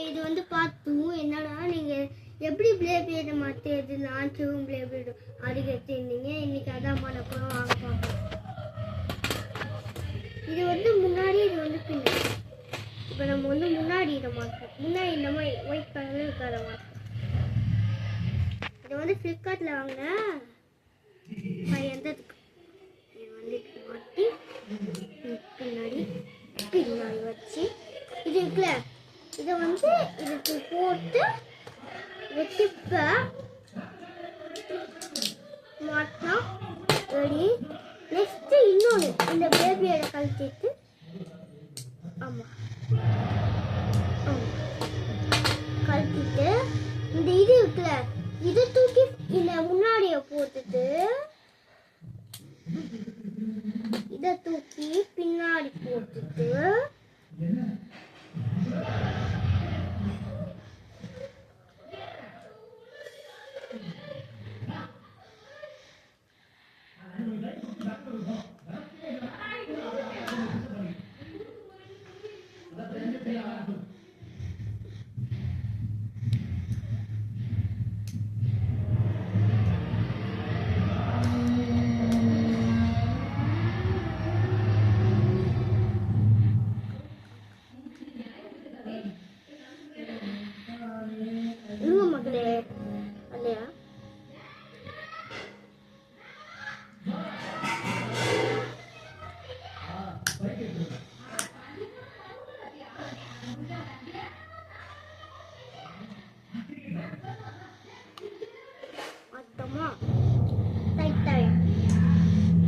இது வந்து பார்த்தும் என்னன்னா நீங்கள் எப்படி ப்ளே பிளேட்டை மாற்றுறது லான்ச்சும் ப்ளே பிளேடும் அதுக்கு எடுத்துருந்தீங்க. இன்றைக்கி அதான் பண்ண போகிறோம். வாங்க பார்ப்போம். இது வந்து முன்னாடி, இது வந்து பின்னாடி. இப்போ நம்ம வந்து முன்னாடி இதை மாற்றோம். முன்னாடி இந்த மாதிரி ஒயிட் கலரில் இருக்கிறத மாற்றோம். இதை வந்து ஃப்ளிப்கார்ட்டில் வாங்கினேன் 500. இதை வந்து மாற்றி பின்னாடி வச்சு இது இருக்குல்ல, இதை வந்து இதுக்கு போட்டு வச்சுப்ப மாட்டினா ரெடி. நெக்ஸ்ட்டு இன்னொன்று, இந்த பேபியோட கழிச்சிட்டு ஆமாம் கழிச்சிட்டு இந்த இது இருக்குல்ல, இதை தூக்கி இந்த முன்னாடியை போட்டுட்டு இதை தூக்கி பின்னாடி போட்டுட்டு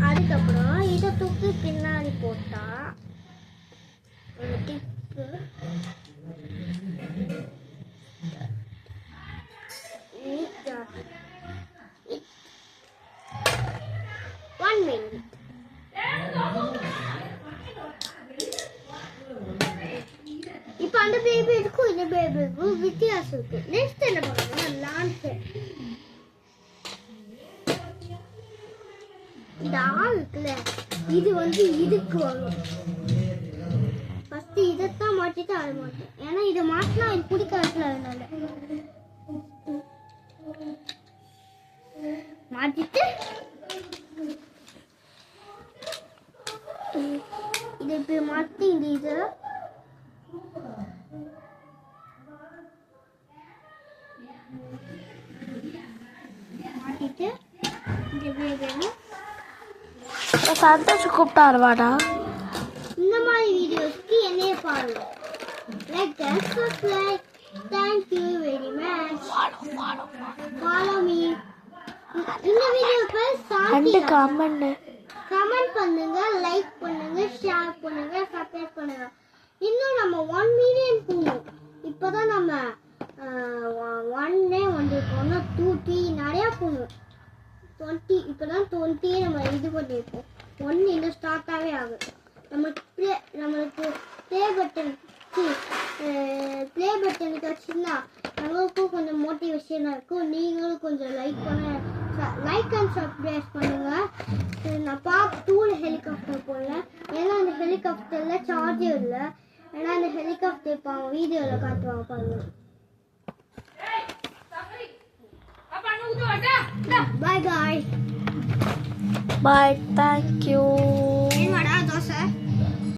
அதுக்கப்புறம் இதை தூக்கி பின்னாடி போட்டா டிப்பு 1 minute. இப்போ அந்த பேபி இருக்கும், இந்த பேபி இருக்கும், வித்தியாசம் இருக்கு. நெக்ஸ்ட் என்ன பண்ணுவோம்னா லான்ச். இது ஆள் இருக்குல்ல, இது வந்து இதுக்கு வரும். ஃபர்ஸ்ட் இதைத்தான் மாட்டிட்டு அதை மாட்டேன், ஏன்னா இதை மாட்டினா அது பிடிக்காதுல, அதனால மாட்டிட்டு இதை இப்படி மாற்றி இந்த இதை மாட்டிட்டு சந்தோஷ் கூப்பிட்டாருவாடா. இந்த மாதிரி வீடியோஸ்க்கு என்னைய பாருங்க. Like and subscribe. Thank you very much. Follow me. இந்த வீடியோக்கு சாந்தி கமெண்ட் பண்ணுங்க, லைக் பண்ணுங்க, ஷேர் பண்ணுங்க, சப்ஸ்கிரைப் பண்ணுங்க. இன்னும் நம்ம 1 மில்லியன் போகணும். இப்போதான் நம்ம 1 வந்திருக்கோம். 2 3 நிறையா போகணும். 20 இப்போதான் 20 நம்ம இது பண்ணியிருக்கோம். 1 இன்னும் ஸ்டார்ட்டாகவே ஆகுது. நம்மளுக்கு ப்ளே பட்டனுக்கு வச்சுருந்தா நம்மளுக்கும் கொஞ்சம் மோட்டிவேஷனாக இருக்கும். நீங்களும் கொஞ்சம் லைக் அண்ட் சப்ஸ்கிரைப் பண்ணுங்க. நான் பார்ட் 2ல ஹெலிகாப்டர் போடல, ஏன்னா அந்த ஹெலிகாப்டரில் சார்ஜே இல்லை. ஏன்னா அந்த ஹெலிகாப்டர் இப்போ அவங்க வீடியோவில் காட்டுவாங்க பாருங்க. Bye guys. Bye, thank you. என்னடா தோசை